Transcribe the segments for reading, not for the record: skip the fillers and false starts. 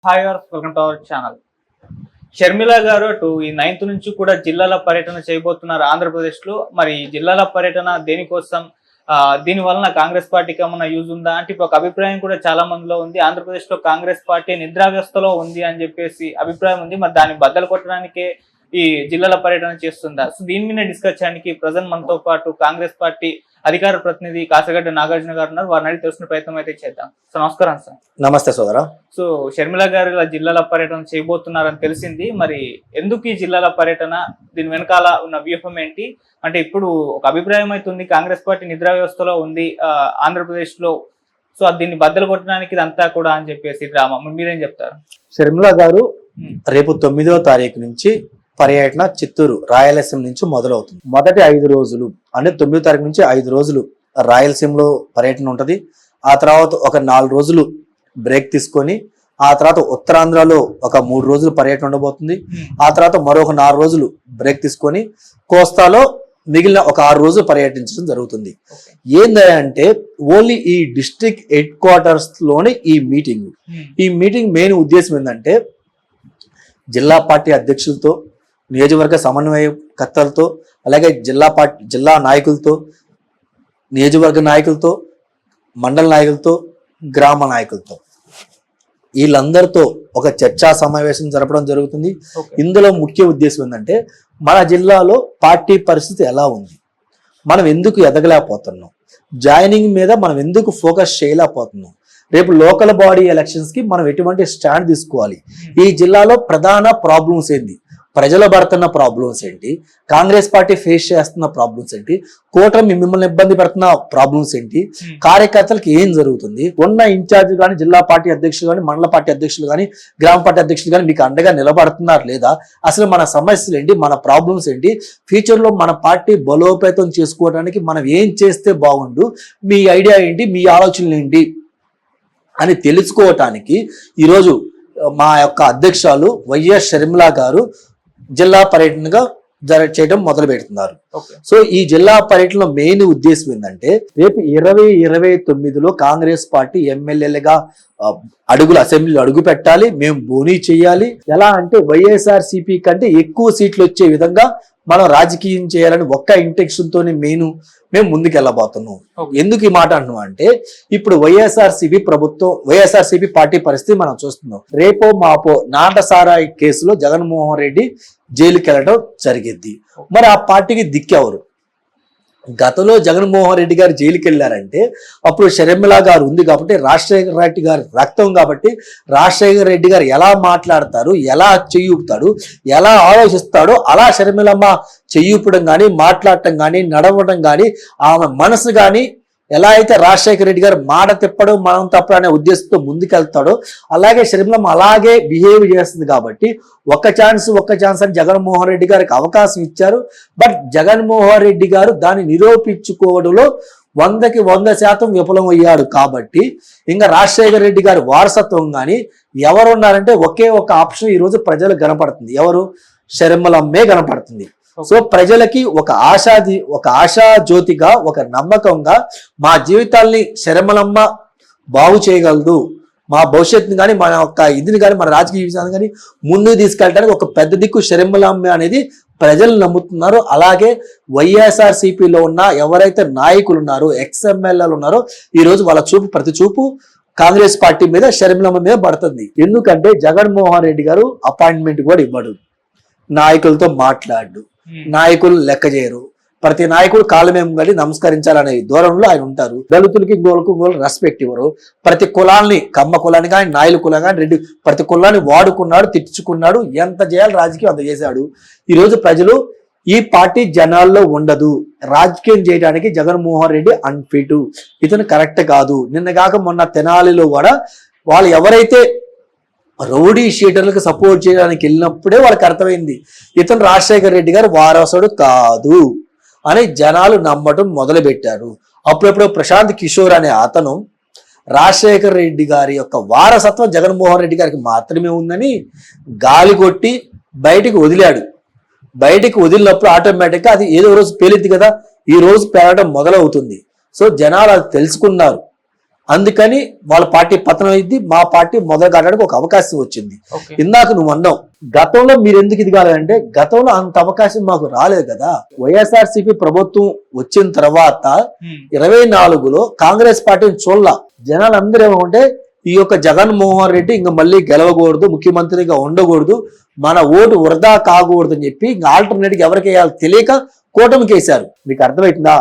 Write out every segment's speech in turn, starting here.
Hi welcome to our channel. Sharmila గారు అటు ఈ 9th నుంచి కూడా జిల్లాల పర్యటన చేయబోతున్నారు ఆంధ్రప్రదేశ్ లో. మరి జిల్లాల పర్యటన దేనికోసం, దీని వలన కాంగ్రెస్ పార్టీకి ఏమన్నా యూజ్ ఉందా అంటే ఒక అభిప్రాయం కూడా చాలా మందిలో ఉంది. ఆంధ్రప్రదేశ్ లో కాంగ్రెస్ పార్టీ నిద్రావ్యవస్థలో ఉంది అని చెప్పేసి అభిప్రాయం ఉంది. మరి దాన్ని బద్దలు కొట్టడానికే ఈ జిల్లాల పర్యటన చేస్తుందా? సో దీని మీద డిస్కస్ చేయడానికి ప్రజెంట్ మనతో పాటు కాంగ్రెస్ పార్టీ అధికార ప్రతినిధి కాసగడ్డ నాగార్జున గారు ఉన్నారు. వారిని అడిగి తెలుసుకునే ప్రయత్నం అయితే చేద్దాం. సో నమస్కారం సార్. నమస్తే సోదరా. సో షర్మిల గారు ఇలా జిల్లాల పర్యటన చేయబోతున్నారని తెలిసింది. మరి ఎందుకు ఈ జిల్లాల పర్యటన, దీని వెనకాల ఉన్న వ్యూహం ఏంటి? అంటే ఇప్పుడు ఒక అభిప్రాయం అవుతుంది కాంగ్రెస్ పార్టీ నిద్రా వ్యవస్థలో ఉంది ఆంధ్రప్రదేశ్ లో. సో దీన్ని బద్దలు కొట్టడానికి ఇదంతా కూడా అని చెప్పేసి డ్రామా. మీరేం చెప్తారు? షర్మిల గారు రేపు 9వ తారీఖు నుంచి పర్యటన చిత్తూరు రాయలసీమ నుంచి మొదలవుతుంది. మొదటి 5 రోజులు అంటే 9వ తారీఖు నుంచి 5 రోజులు రాయలసీమలో పర్యటన ఉంటుంది. ఆ తర్వాత ఒక 4 రోజులు బ్రేక్ తీసుకొని ఆ తర్వాత ఉత్తరాంధ్రలో ఒక 3 రోజులు పర్యటన ఉండబోతుంది. ఆ తర్వాత మరొక 4 రోజులు బ్రేక్ తీసుకొని కోస్తాలో మిగిలిన ఒక 6 రోజులు పర్యటించడం జరుగుతుంది. ఏంటంటే ఓన్లీ ఈ డిస్ట్రిక్ట్ హెడ్ క్వార్టర్స్ లోని ఈ మీటింగ్ మెయిన్ ఉద్దేశం ఏంటంటే జిల్లా పార్టీ అధ్యక్షులతో, నియోజకవర్గ సమన్వయకర్తలతో, అలాగే జిల్లా నాయకులతో, నియోజకవర్గ నాయకులతో, మండల నాయకులతో, గ్రామ నాయకులతో వీళ్ళందరితో ఒక చర్చా సమావేశం జరపడం జరుగుతుంది. ఇందులో ముఖ్య ఉద్దేశం ఏంటంటే మన జిల్లాలో పార్టీ పరిస్థితి ఎలా ఉంది, మనం ఎందుకు ఎదగలేకపోతున్నాం, జాయినింగ్ మీద మనం ఎందుకు ఫోకస్ చేయలేకపోతున్నాం, రేపు లోకల్ బాడీ ఎలక్షన్స్ కి మనం ఎటువంటి స్టాండ్ తీసుకోవాలి, ఈ జిల్లాలో ప్రధాన ప్రాబ్లమ్స్ ఏంటి, ప్రజలు పడుతున్న ప్రాబ్లమ్స్ ఏంటి, కాంగ్రెస్ పార్టీ ఫేస్ చేస్తున్న ప్రాబ్లమ్స్ ఏంటి, కూటమి మిమ్మల్ని ఇబ్బంది పెడుతున్న ప్రాబ్లమ్స్ ఏంటి, కార్యకర్తలకు ఏం జరుగుతుంది, ఉన్న ఇన్ఛార్జ్ కానీ, జిల్లా పార్టీ అధ్యక్షులు కానీ, మండల పార్టీ అధ్యక్షులు కానీ, గ్రామ పార్టీ అధ్యక్షులు కానీ మీకు అండగా నిలబడుతున్నారు లేదా, అసలు మన సమస్యలు ఏంటి, మన ప్రాబ్లమ్స్ ఏంటి, ఫ్యూచర్ లో మన పార్టీ బలోపేతం చేసుకోవడానికి మనం ఏం చేస్తే బాగుండు, మీ ఐడియా ఏంటి, మీ ఆలోచనలు ఏంటి అని తెలుసుకోవటానికి ఈరోజు మా యొక్క అధ్యక్షులు వైఎస్ షర్మిల గారు జిల్లా పర్యటనగా చేయడం మొదలు పెడుతున్నారు. సో ఈ జిల్లా పర్యటనలో మెయిన్ ఉద్దేశం ఏంటంటే రేపు 2029లో కాంగ్రెస్ పార్టీ ఎమ్మెల్యేలుగా అసెంబ్లీలో అడుగు పెట్టాలి, మేము బోనీ చేయాలి. ఎలా అంటే వైఎస్ఆర్సీపీ కంటే ఎక్కువ సీట్లు వచ్చే విధంగా మనం రాజకీయం చేయాలని ఒక్క ఇంటెన్షన్ తోనే మేము ముందుకెళ్ళబోతున్నాం. ఎందుకు ఈ మాట అంటున్నాం అంటే ఇప్పుడు వైఎస్ఆర్సీపీ పార్టీ పరిస్థితి మనం చూస్తున్నాం. రేపో మాపో నాటసారాయి కేసులో జగన్మోహన్ రెడ్డి జైలుకి వెళ్ళడం జరిగింది. మరి ఆ పార్టీకి దిక్కెవరు? గతంలో జగన్మోహన్ రెడ్డి గారు జైలుకి వెళ్ళారంటే అప్పుడు షర్మిల గారు ఉంది కాబట్టి, రాజశేఖర రెడ్డి గారి రక్తం కాబట్టి, రాజశేఖర రెడ్డి గారు ఎలా మాట్లాడతారు, ఎలా చెయ్యూపుతాడు, ఎలా ఆలోచిస్తాడో అలా షర్మిలమ్మ చెయ్యూపడం కానీ, మాట్లాడటం కానీ, నడవడం కానీ, ఆమె మనసు కానీ ఎలా అయితే రాజశేఖర రెడ్డి గారు మాట తిప్పడం మనం తప్పడం అనే ఉద్దేశంతో ముందుకెళ్తాడో అలాగే షర్మిలమ్మ అలాగే బిహేవ్ చేస్తుంది. కాబట్టి ఒక్క ఛాన్స్ అని జగన్మోహన్ రెడ్డి గారికి అవకాశం ఇచ్చారు. బట్ జగన్మోహన్ రెడ్డి గారు దాన్ని నిరూపించుకోవడంలో 100కి 100% విఫలమయ్యాడు. కాబట్టి ఇంకా రాజశేఖర రెడ్డి గారి వారసత్వం కానీ ఎవరున్నారంటే ఒకే ఒక ఆప్షన్ ఈరోజు ప్రజలకు కనపడుతుంది. ఎవరు? షర్మిలమ్మే కనపడుతుంది. సో ప్రజలకి ఒక ఆశా జ్యోతిగా, ఒక నమ్మకంగా మా జీవితాల్ని షర్మిలమ్మ బాగు చేయగలదు, మా భవిష్యత్తుని కానీ, మన యొక్క ఇదిని కానీ, మన రాజకీయ జీవితాన్ని కానీ ముందుకు తీసుకెళ్ళడానికి ఒక పెద్ద దిక్కు షర్మిలమ్మ అనేది ప్రజలు నమ్ముతున్నారు. అలాగే వైఎస్ఆర్సీపీలో ఉన్న ఎవరైతే నాయకులు ఉన్నారో, ఎక్స్ఎమ్మెల్యేలు ఉన్నారో ఈరోజు వాళ్ళ ప్రతి చూపు కాంగ్రెస్ పార్టీ మీద, షర్మిలమ్మ మీద పడుతుంది. ఎందుకంటే జగన్మోహన్ రెడ్డి గారు అపాయింట్మెంట్ కూడా ఇవ్వడు, నాయకులతో మాట్లాడు, నాయకులు లెక్క చేయరు, ప్రతి నాయకుడు కాలమేం కానీ నమస్కరించాలనే ధోరణిలో ఆయన ఉంటారు. దళితులకి ఇంకోళ్ళకు రెస్పెక్ట్ ఇవ్వరు. ప్రతి కులాన్ని, కమ్మ కులాన్ని కానీ, నాయుల కులం కానీ, రెడ్డి ప్రతి కులాన్ని వాడుకున్నాడు, తిట్టుకున్నాడు, ఎంత చేయాలి రాజకీయం అంత చేశాడు. ఈరోజు ప్రజలు ఈ పార్టీ జనాల్లో ఉండదు, రాజకీయం చేయడానికి జగన్మోహన్ రెడ్డి అన్ఫిట్, ఇతను కరెక్ట్ కాదు. నిన్న కాక మొన్న తెనాలిలో కూడా వాళ్ళు ఎవరైతే రౌడీ షీటర్లకు సపోర్ట్ చేయడానికి వెళ్ళినప్పుడే వాళ్ళకి అర్థమైంది ఇతను రాజశేఖర రెడ్డి గారు వారసుడు కాదు అని జనాలు నమ్మటం మొదలు పెట్టారు. అప్పుడప్పుడు ప్రశాంత్ కిషోర్ అనే అతను రాజశేఖర రెడ్డి గారి యొక్క వారసత్వం జగన్మోహన్ రెడ్డి గారికి మాత్రమే ఉందని గాలి కొట్టి బయటికి వదిలాడు. బయటికి వదిలినప్పుడు ఆటోమేటిక్గా అది ఏదో రోజు పేలిద్ది కదా, ఈ రోజు పేలడం మొదలవుతుంది. సో జనాలు అది తెలుసుకున్నారు. అందుకని వాళ్ళ పార్టీ పతనం అయింది, మా పార్టీ మొదలు కావడానికి ఒక అవకాశం వచ్చింది. ఇందాక నువ్వు అన్నావు గతంలో మీరు ఎందుకు ఇది కాదంటే గతంలో అంత అవకాశం మాకు రాలేదు కదా. వైఎస్ఆర్సీపీ ప్రభుత్వం వచ్చిన తర్వాత 24లో కాంగ్రెస్ పార్టీని చూడాల జనాలు అందరూ ఏమంటే ఈ యొక్క జగన్మోహన్ రెడ్డి ఇంకా మళ్ళీ గెలవకూడదు, ముఖ్యమంత్రిగా ఉండకూడదు, మన ఓటు వృధా కాకూడదు అని చెప్పి ఇంకా ఆల్టర్నేటివ్ ఎవరికి వేయాలో తెలియక కూటమికి వేశారు. మీకు అర్థమవుతుందా?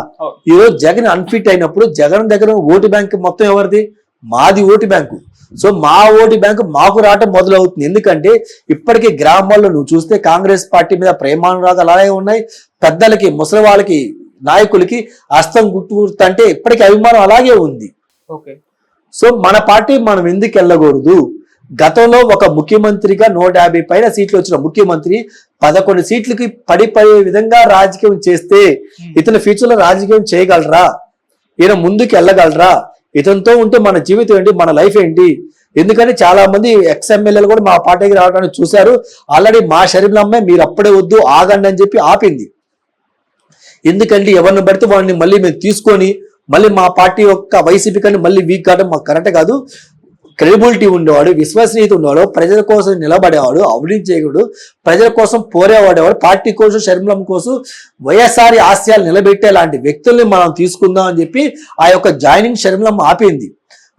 ఈరోజు జగన్ అన్ఫిట్ అయినప్పుడు జగన్ దగ్గర ఓటు బ్యాంక్ మొత్తం ఎవరిది? మాది ఓటు బ్యాంకు. సో మా ఓటు బ్యాంకు మాకు రావటం మొదలవుతుంది. ఎందుకంటే ఇప్పటికీ గ్రామాల్లో నువ్వు చూస్తే కాంగ్రెస్ పార్టీ మీద ప్రేమానురాగాలు అలాగే ఉన్నాయి. పెద్దలకి, ముసలి వాళ్ళకి, నాయకులకి హస్తం గుర్తుంటే ఇప్పటికీ అభిమానం అలాగే ఉంది. సో మన పార్టీ మనం ఎందుకు వెళ్ళకూడదు? గతంలో ఒక ముఖ్యమంత్రిగా 150 పైన సీట్లు వచ్చిన ముఖ్యమంత్రి 11 సీట్లకి పడిపోయే విధంగా రాజకీయం చేస్తే ఇతను ఫ్యూచర్ లో రాజకీయం చేయగలరా? ఈయన ముందుకు వెళ్ళగలరా? ఇతనితో ఉంటే మన జీవితం ఏంటి, మన లైఫ్ ఏంటి? ఎందుకని చాలా మంది ఎక్స్ఎమ్మెల్యేలు కూడా మా పార్టీకి రావడానికి చూశారు. ఆల్రెడీ మా శరీరంలో మీరు అప్పుడే వద్దు ఆగండి అని చెప్పి ఆపింది. ఎందుకంటే ఎవరిని పడితే వాడిని మళ్ళీ మేము తీసుకొని మళ్ళీ మా పార్టీ యొక్క వైసీపీ కానీ మళ్ళీ వీక్ కావడం మాకు కరెక్ట్ కాదు. క్రెడిబిలిటీ ఉండేవాడు, విశ్వసనీయత ఉండేవాడు, ప్రజల కోసం నిలబడేవాడు, అవినీతి చేయకుడు, ప్రజల కోసం పోరేవాడేవాడు, పార్టీ కోసం శర్మిలమ్మ కోసం వైఎస్ఆర్ ఆశయాలు నిలబెట్టే లాంటి వ్యక్తుల్ని మనం తీసుకుందాం అని చెప్పి ఆ యొక్క జాయినింగ్ శర్మిలమ్మ ఆపింది.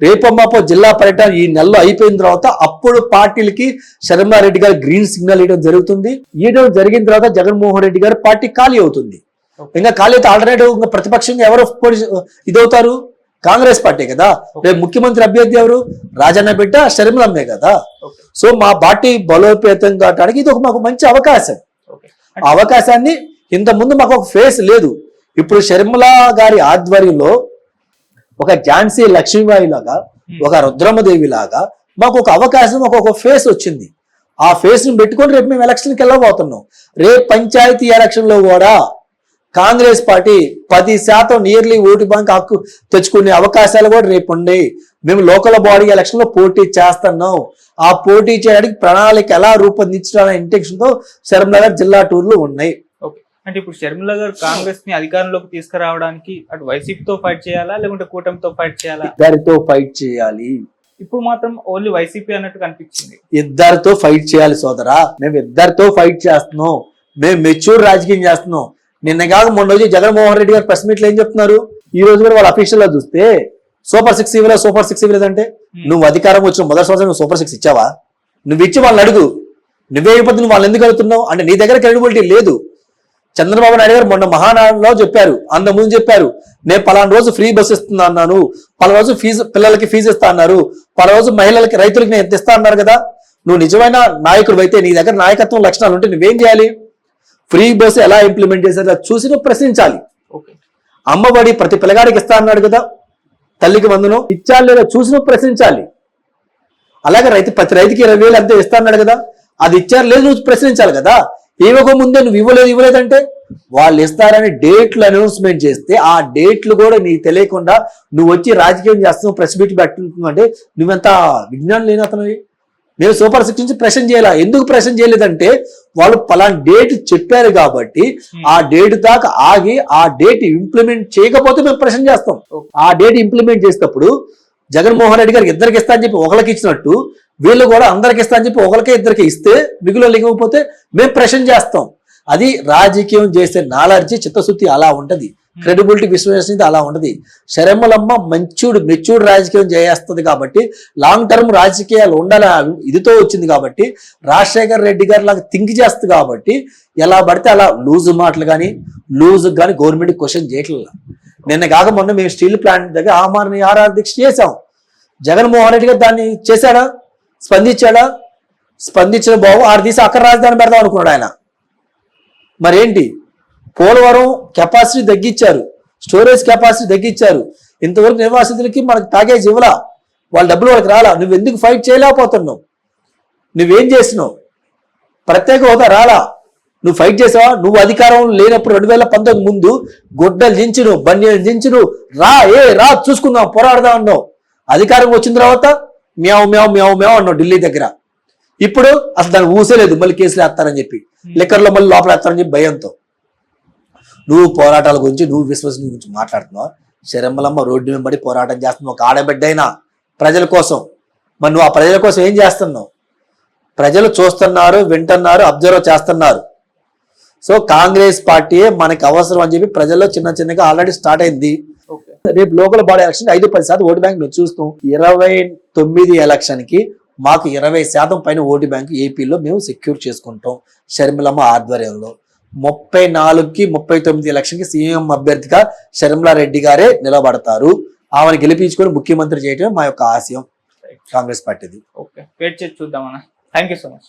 రేపమ్మాపో జిల్లా పర్యటన ఈ నెలలో అయిపోయిన తర్వాత అప్పుడు పార్టీలకి శర్మిలారెడ్డి గారు గ్రీన్ సిగ్నల్ ఇవ్వడం జరుగుతుంది. ఇవ్వడం జరిగిన తర్వాత జగన్మోహన్ రెడ్డి గారు పార్టీ ఖాళీ అవుతుంది. ఇంకా ఖాళీ అయితే ఆల్టర్నేటివ్ ఇంకా ప్రతిపక్షంగా ఎవరు ఇదవుతారు? కాంగ్రెస్ పార్టీ కదా. రేపు ముఖ్యమంత్రి అభ్యర్థి ఎవరు? రాజన్న బిడ్డ షర్మిలమ్మే కదా. సో మా పార్టీ బలోపేతం కావడానికి ఇది ఒక మాకు మంచి అవకాశం. ఆ అవకాశాన్ని ఇంతకుముందు మాకు ఒక ఫేస్ లేదు. ఇప్పుడు షర్మిల గారి ఆధ్వర్యంలో ఒక ఝాన్సీ లక్ష్మీబాయి లాగా, ఒక రుద్రమదేవి లాగా మాకు ఒక అవకాశం, ఒక ఫేస్ వచ్చింది. ఆ ఫేస్ ని పెట్టుకొని రేపు మేము ఎలక్షన్కి వెళ్ళబోతున్నాం. రేపు పంచాయతీ ఎలక్షన్ లో కూడా Congress party 10% nearly vote bank హక్కు తెచ్చుకునే అవకాశాలు కూడా రేపు ఉన్నాయి. మేము లోకల్ బాడీ ఎలక్షన్ లో పోటీ చేస్తున్నాం. ఆ పోటీ చేయడానికి ప్రణాళిక ఎలా రూపొందించాలనే ఇంటెన్షన్ తో శర్మిల గారు జిల్లా టూర్లు ఉన్నాయి. అంటే ఇప్పుడు షర్మిల గారు కాంగ్రెస్ ని అధికారంలోకి తీసుకురావడానికి అటు వైసీపీతో ఫైట్ చేయాలా లేకుంటే కూటమితో ఫైట్ చేయాలా? ఇద్దరితో ఫైట్ చేయాలి. ఇప్పుడు మాత్రం ఓన్లీ వైసీపీ అన్నట్టు కనిపించింది. ఇద్దరితో ఫైట్ చేయాలి సోదరా. మేము ఇద్దరితో ఫైట్ చేస్తున్నాం. మేము మెచ్యూర్ రాజకీయం చేస్తున్నాం. నిన్న కాక మొన్న రోజు జగన్మోహన్ రెడ్డి గారు ప్రెస్ మీట్లు ఏం చెప్తున్నారు? ఈ రోజు కూడా వాళ్ళ అఫీషియల్ గా చూస్తే సూపర్ 6 ఇవ్వలేదు, సూపర్ 6 ఇవ్వలేదంటే నువ్వు అధికారం వచ్చిన మొదటి సంవత్సరం నువ్వు సూపర్ 6 ఇచ్చావా? నువ్వు ఇచ్చి వాళ్ళని అడుగు. నువ్వే అయిపోతుంది, నువ్వు వాళ్ళని ఎందుకు అడుగుతున్నావు? అంటే నీ దగ్గర క్రెడిబిలిటీ లేదు. చంద్రబాబు నాయుడు గారు మొన్న మహానాడులో చెప్పారు, అంత ముందు చెప్పారు, నేను పలానా రోజు ఫ్రీ బస్ ఇస్తున్నా అన్నాను, పలానా రోజు ఫీజు పిల్లలకి ఫీజు ఇస్తా అన్నారు, పలానా రోజు మహిళలకి రైతులకి నేను ఎంత ఇస్తా అన్నారు కదా. నువ్వు నిజమైన నాయకుడు అయితే, నీ దగ్గర నాయకత్వం లక్షణాలు ఉంటే నువ్వేం చేయాలి? ఫ్రీ బస్సు ఎలా ఇంప్లిమెంట్ చేశారో చూసి నువ్వు ప్రశ్నించాలి. అమ్మఒడి ప్రతి పిల్లగాడికి ఇస్తా అన్నాడు కదా, తల్లికి వందనం ఇచ్చారు లేదా చూసి నువ్వు ప్రశ్నించాలి. అలాగే ప్రతి రైతుకి 20,000 అంతే ఇస్తా అన్నాడు కదా, అది ఇచ్చారు లేదు నువ్వు ప్రశ్నించాలి కదా. ఏవో ముందే నువ్వు ఇవ్వలేదంటే వాళ్ళు ఇస్తారని డేట్లు అనౌన్స్మెంట్ చేస్తే ఆ డేట్లు కూడా నీకు తెలియకుండా నువ్వు వచ్చి రాజకీయం చేస్తున్నావు, ప్రెస్ మీట్ పెట్టుకుంటున్నావు అంటే నువ్వెంత విజ్ఞానం లేని అతను. నేను సూపర్ 6 నుంచి ప్రెషన్ చేయాలా? ఎందుకు ప్రెషన్ చేయలేదంటే వాళ్ళు పలానా డేట్ చెప్పారు కాబట్టి ఆ డేట్ దాకా ఆగి ఆ డేట్ ఇంప్లిమెంట్ చేయకపోతే మేము ప్రెషన్ చేస్తాం. ఆ డేట్ ఇంప్లిమెంట్ చేసేటప్పుడు జగన్మోహన్ రెడ్డి గారికి ఇద్దరికి ఇస్తా అని చెప్పి ఒకరికి ఇచ్చినట్టు వీళ్ళు కూడా అందరికి ఇస్తా అని చెప్పి ఒకరికే ఇద్దరికి ఇస్తే మిగులు లేకపోతే మేము ప్రెషన్ చేస్తాం. అది రాజకీయం చేసే నాలెడ్జి, చిత్తశుద్ధి అలా ఉంటది. క్రెడిబిలిటీ, విశ్వసనీయత అలా ఉంటది. శర్మిలమ్మ మెచ్యూర్డ్ రాజకీయం చేస్తుంది కాబట్టి లాంగ్ టర్మ్ రాజకీయాలు ఉండాలని ఇదితో వచ్చింది కాబట్టి రాజశేఖర్ రెడ్డి గారు లాగా థింక్ చేస్తుంది కాబట్టి ఎలా పడితే అలా లూజ్ మాటలు కానీ గవర్నమెంట్ క్వశ్చన్ చేయట్లేదు. నిన్న కాక మొన్న మేము స్టీల్ ప్లాంట్ దగ్గర ఆహార దీక్ష చేశాం. జగన్మోహన్ రెడ్డి గారు దాన్ని చేశాడా? స్పందించిన బాబు ఆడ తీసి అక్కడ రాజధాని పెడదాం అనుకున్నాడు ఆయన. మరేంటి? పోలవరం కెపాసిటీ తగ్గించారు, స్టోరేజ్ కెపాసిటీ తగ్గించారు. ఇంతవరకు నిర్వాసితులకి మనకు ప్యాకేజ్ ఇవ్వలా, వాళ్ళ డబ్బులు వాళ్ళకి రాలా. నువ్వు ఎందుకు ఫైట్ చేయలేకపోతున్నావు? నువ్వేం చేసినావు? ప్రత్యేక హోదా రాలా, నువ్వు ఫైట్ చేసావా? నువ్వు అధికారం లేనప్పుడు 2019 ముందు గొడ్డలు దించును, బన్యలు దించును, రా చూసుకుందాం, పోరాడదాం అన్నావు. అధికారం వచ్చిన తర్వాత మ్యావ్ మ్యావ్ మ్యావ్ మ్యావ్ అన్నావు ఢిల్లీ దగ్గర. ఇప్పుడు అసలు దాన్ని ఊసేలేదు, మళ్ళీ కేసులు వేస్తారని చెప్పి, లిక్కర్లో మళ్ళీ లోపల వేస్తారని చెప్పి భయంతో. నువ్వు పోరాటాల గురించి, నువ్వు విశ్వసనీయ గురించి మాట్లాడుతున్నావు. షర్మిలమ్మ రోడ్డు వెంబడి పోరాటం చేస్తున్నావు, ఒక ఆడబిడ్డైనా ప్రజల కోసం. మరి నువ్వు ఆ ప్రజల కోసం ఏం చేస్తున్నావు? ప్రజలు చూస్తున్నారు, వింటున్నారు, అబ్జర్వ్ చేస్తున్నారు. సో కాంగ్రెస్ పార్టీయే మనకి అవసరం అని చెప్పి ప్రజల్లో చిన్నగా ఆల్రెడీ స్టార్ట్ అయింది. రేపు local body election 5-10% vote bank మీరు చూస్తాం. 29 ఎలక్షన్ కి మాకు 20% పైన ఓటు బ్యాంక్ ఏపీలో మేము సెక్యూర్ చేసుకుంటాం షర్మిలమ్మ ఆధ్వర్యంలో. 34కి 39 ఎలక్షన్ కి సీఎం అభ్యర్థిగా షర్మిలారెడ్డి గారే నిలబడతారు. ఆమెను గెలిపించుకొని ముఖ్యమంత్రి చేయడం మా యొక్క ఆశయం కాంగ్రెస్ పార్టీది. ఓకే, వెయిట్ చేసి చూద్దామన్నా. Thank you so much.